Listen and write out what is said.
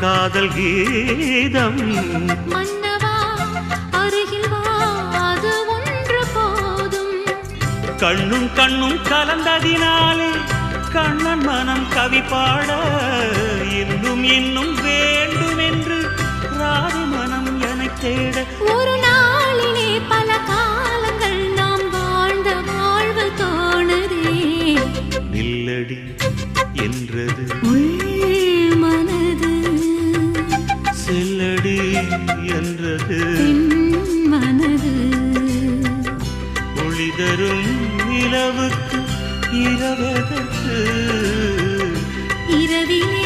காதல் கீதம். மன்னவா அருகில் வா, அது ஒன்று போதும். கண்ணும் கண்ணும் கலந்ததினாலே கண்ணன் மனம் கவி பாட, இன்னும் இன்னும் வேண்டும் என்று ராதி மனம் என தேட. ஒரு நாளிலே பல காலங்கள் நாம் வாழ்ந்த வாழ்வு தோணுதே. நில்லடி என்றது மனது, செல்லடி என்றது மனது. ஒளி தரும் நிலவுக்கு இரவதற்கு இரவிலே